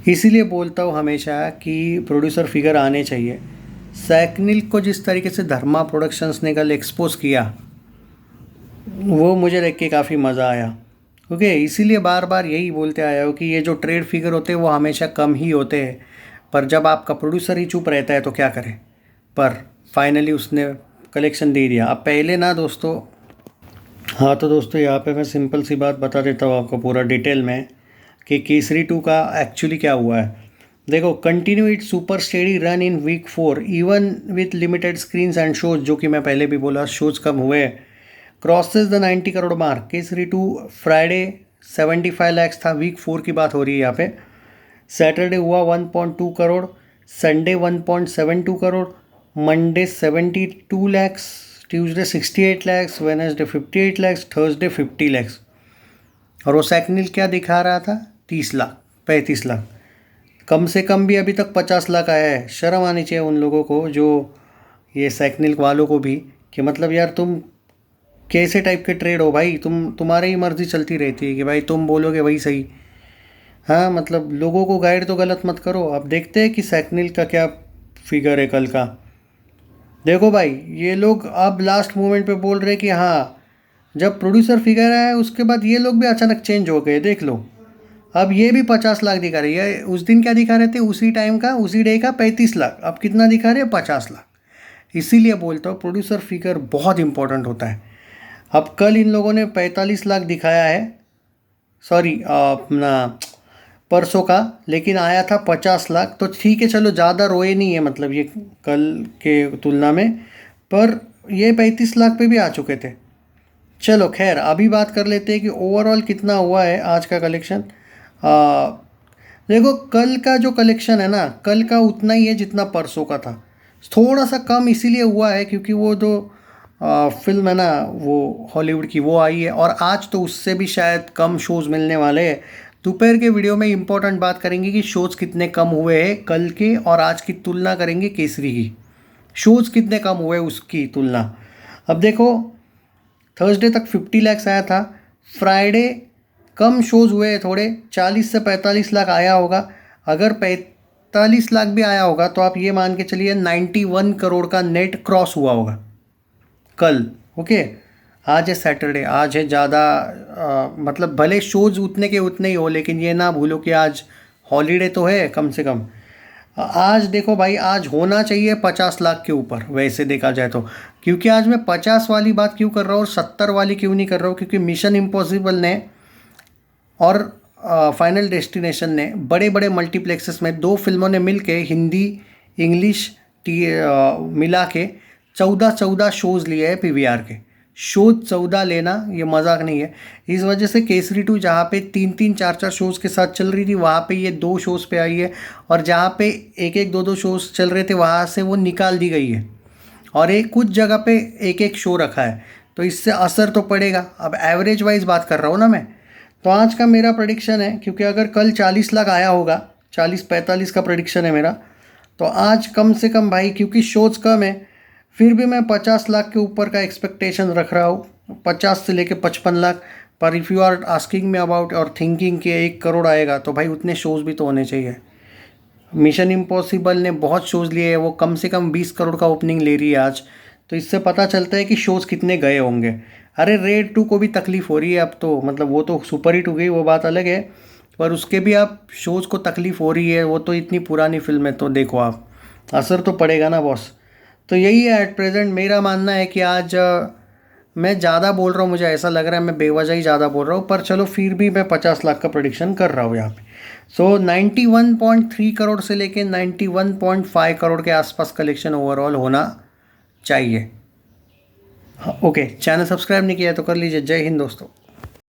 इसीलिए बोलता हूँ हमेशा कि प्रोड्यूसर फिगर आने चाहिए। सैकनिल को जिस तरीके से धर्मा प्रोडक्शंस ने कल एक्सपोज किया, वो मुझे देख के काफ़ी मज़ा आया। ओके, इसीलिए बार बार यही बोलते आया हूँ कि ये जो ट्रेड फिगर होते हैं वो हमेशा कम ही होते हैं, पर जब आपका प्रोड्यूसर ही चुप रहता है तो क्या करें। पर फाइनली उसने कलेक्शन दे दिया। अब पहले ना दोस्तों, हाँ तो दोस्तों यहाँ पे मैं सिंपल सी बात बता देता हूँ आपको पूरा डिटेल में कि केसरी 2 का एक्चुअली क्या हुआ है। देखो, continue it super steady run in week 4 even with limited screens and shows, जो कि मैं पहले भी बोला शोज कम हुए, crosses the 90 crore mark. Kesari 2 Friday 75 lakhs था, वीक 4 की बात हो रही है यहाँ पे। सैटरडे हुआ 1.2 crore, Sunday 1.72 crore, Monday 72 lakhs, Tuesday 68 lakhs, Wednesday 58 lakhs, Thursday 50 lakhs. और वो सैकनिल क्या दिखा रहा था? 30 लाख, 35 लाख। कम से कम भी अभी तक 50 लाख आया है। शर्म आनी चाहिए उन लोगों को, जो ये सैकनिल वालों को भी, कि मतलब यार तुम कैसे टाइप के ट्रेड हो भाई? तुम्हारी ही मर्जी चलती रहती है कि भाई तुम बोलोगे वही सही। हाँ, मतलब लोगों को गाइड तो गलत मत करो। अब देखते हैं कि सैकनिल का क्या फिगर है कल का। देखो भाई, ये लोग अब लास्ट मोमेंट पे बोल रहे कि हाँ, जब प्रोड्यूसर फिगर आया उसके बाद ये लोग भी अचानक चेंज हो गए। देख लो, अब ये भी 50 लाख दिखा रही है। उस दिन क्या दिखा रहे थे? उसी टाइम का, उसी डे का 35 लाख। अब कितना दिखा रहे हैं? 50 लाख। इसीलिए बोलता हूँ प्रोड्यूसर फिगर बहुत इंपॉर्टेंट होता है। अब कल इन लोगों ने 45 लाख दिखाया है, सॉरी अपना परसों का, लेकिन आया था 50 लाख। तो ठीक है, चलो ज़्यादा रोए नहीं है मतलब ये कल के तुलना में, पर ये 35 लाख पे भी आ चुके थे। चलो खैर, अभी बात कर लेते हैं कि ओवरऑल कितना हुआ है आज का कलेक्शन। देखो, कल का जो कलेक्शन है ना, कल का उतना ही है जितना परसों का था। थोड़ा सा कम इसीलिए हुआ है क्योंकि वो जो फिल्म है ना, वो हॉलीवुड की, वो आई है। और आज तो उससे भी शायद कम शोज़ मिलने वाले हैं। दोपहर के वीडियो में इंपॉर्टेंट बात करेंगे कि शोज़ कितने कम हुए हैं कल के, और आज की तुलना करेंगे केसरी की। शोज़ कितने कम हुए उसकी तुलना। अब देखो, थर्सडे तक 50 लैक्स आया था। फ्राइडे कम शोज़ हुए थोड़े, 40 से 45 लाख आया होगा। अगर 45 लाख भी आया होगा तो आप ये मान के चलिए 91 करोड़ का नेट क्रॉस हुआ होगा कल। ओके, आज है सैटरडे, आज है ज़्यादा, मतलब भले शोज़ उतने के उतने ही हो, लेकिन ये ना भूलो कि आज हॉलीडे तो है कम से कम। आज देखो भाई, आज होना चाहिए 50 लाख के ऊपर वैसे देखा जाए तो। क्योंकि आज मैं 50 वाली बात क्यों कर रहा हूँ और 70 वाली क्यों नहीं कर रहा हूँ? क्योंकि मिशन इम्पॉसिबल ने और फाइनल डेस्टिनेशन ने बड़े बड़े मल्टीप्लेक्सेस में, दो फिल्मों ने मिल के, हिंदी इंग्लिश मिला के 14 शोज़ लिए हैं पीवीआर के। शो 14 लेना ये मजाक नहीं है। इस वजह से केसरी 2 जहाँ पे 3-3, 4-4 शोज़ के साथ चल रही थी, वहाँ पे ये 2 शोज़ पे आई है। और जहाँ पे 1-1, 2-2 शोज़ चल रहे थे, वहाँ से वो निकाल दी गई है। और एक कुछ जगह पे 1-1 शो रखा है, तो इससे असर तो पड़ेगा। अब एवरेज वाइज बात कर रहा हूँ ना मैं। तो आज का मेरा प्रेडिक्शन है, क्योंकि अगर कल 40 लाख आया होगा, 40-45 का प्रेडिक्शन है मेरा, तो आज कम से कम भाई, क्योंकि शोज़ कम है, फिर भी मैं 50 लाख के ऊपर का एक्सपेक्टेशन रख रहा हूँ, 50 से लेके 55 लाख। पर if you are asking me about और थिंकिंग कि 1 करोड़ आएगा, तो भाई उतने शोज़ भी तो होने चाहिए। मिशन इम्पॉसिबल ने बहुत शोज़ लिए हैं, वो कम से कम 20 करोड़ का ओपनिंग ले रही है आज। तो इससे पता चलता है कि शोज़ कितने गए होंगे। अरे रेड 2 को भी तकलीफ़ हो रही है अब तो, मतलब वो तो सुपर हिट हो गई, वो बात अलग है, पर उसके भी आप शोज़ को तकलीफ़ हो रही है। वो तो इतनी पुरानी फिल्म है, तो देखो आप, असर तो पड़ेगा ना बॉस। तो यही है एट प्रेजेंट। मेरा मानना है कि आज मैं ज़्यादा बोल रहा हूँ, मुझे ऐसा लग रहा है मैं बेवजह ही ज़्यादा बोल रहा हूँ, पर चलो फिर भी मैं 50 लाख का प्रेडिक्शन कर रहा हूँ यहाँ पे। सो 91.3 करोड़ से लेके 91.5 करोड़ के आसपास कलेक्शन ओवरऑल होना चाहिए। हाँ, ओके, चैनल सब्सक्राइब नहीं किया तो कर लीजिए। जय हिंद दोस्तों।